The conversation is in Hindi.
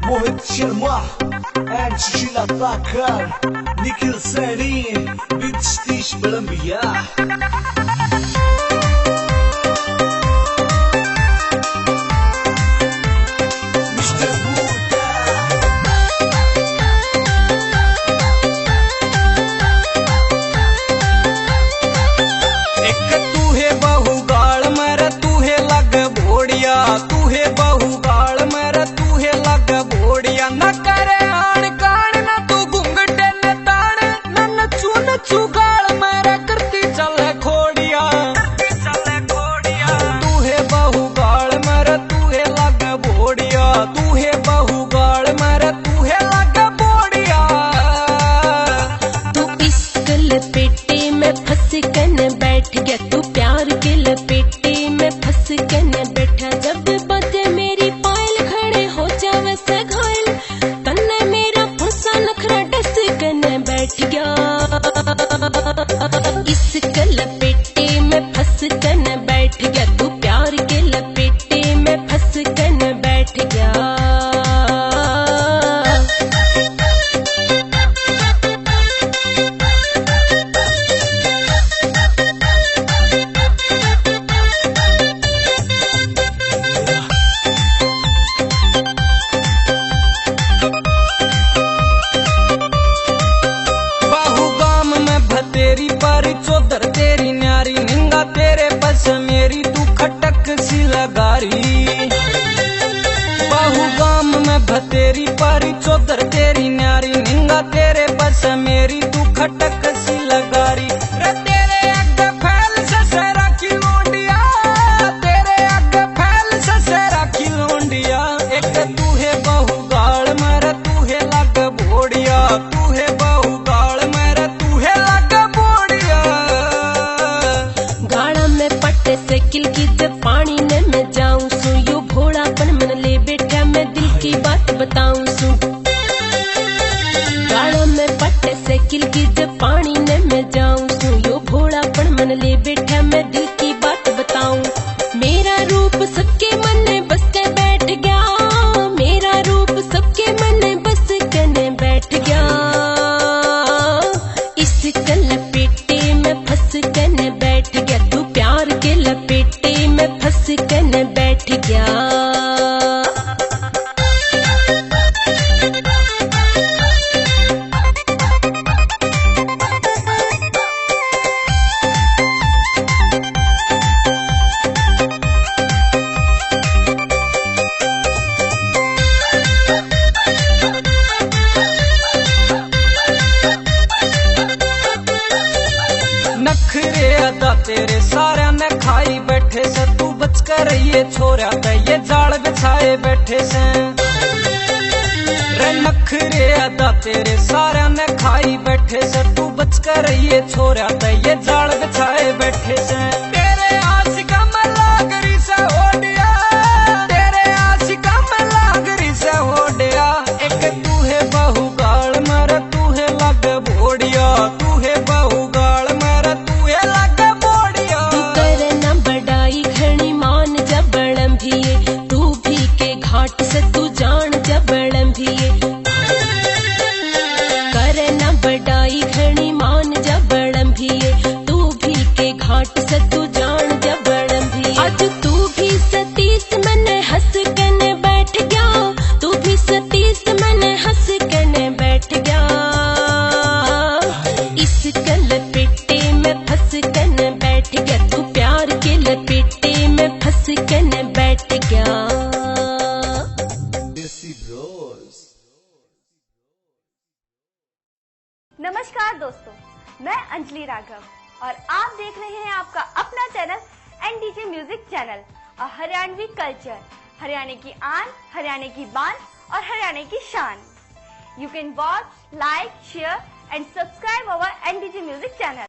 Mohit Sharma and Sheila Bakar, Nikhil Sarin, with Stitch Columbia. बाहू गाम में भतेरी पारी चौधर तेरी न्यारी निंगा तेरे बस मेरी तू खटक सी लगारी रे तेरे अग फैल ससरा की लोंडिया तेरे अग फैल ससरा की लोंडिया एक तू है बाहू गाल मेरा तू है लग बोड़िया तू है बाहू गाल मेरा तू है लग बोड़िया गाड़ा में पट्टे से किल की जब पानी ने मैं जाऊं सु यो भोड़ापन मन ले बैठा मैं दिल की बात बताऊं सु गाड़ा में पट्टे से किल की जब पानी ने मैं जाऊं सु यो भोड़ापन मन ले बैठा मैं दिल की बात बताऊं मेरा रूप सबके मन में बस के बैठ गया मेरा रूप सबके मन में बस के बैठ गया इस लपेटे में फंस के बैठ गया तू प्यार के लपेटे में फंस के बैठ गया नखरे अदा तेरे सारा ने खाई बैठे से तू बच कर ये छोरा ते ये जाल बिछाए बैठे से रे नखरे अदा तेरे सारा ने खाई बैठे से तू बच कर ये छोरा ते ये जाल बिछाए बैठे से तेरे आशिका में लागरी से ओडिया तेरे आशिका में लागरी से ओडिया एक तू है बहु गाल मर तू है लग बोड़िया तू है बहु गाल मर तू है लग बोड़िया तू करे न बड़ाई घनी मान जबड़म भी तू भी के घाट से तू जान जबड़म भी करे न बड़ाई घनी मान जबड़म भी तू भी के घाट से तू जान जबड़म भी आज तू भी सतीश मन हंस कने बैठ गया तू भी सतीश मन हंस कने बैठ गया इस लपेटे में फंस कने बैठ गया तू प्यार के लपेटे में फंस कने बैठ गया नमस्कार दोस्तों, मैं अंजलि राघव और आप देख रहे हैं आपका अपना चैनल एनडीजे म्यूजिक चैनल और हरियाणवी कल्चर, हरियाणा की आन, हरियाणा की बान और हरियाणा की शान। You can watch, like, share and subscribe our NDJ Music channel.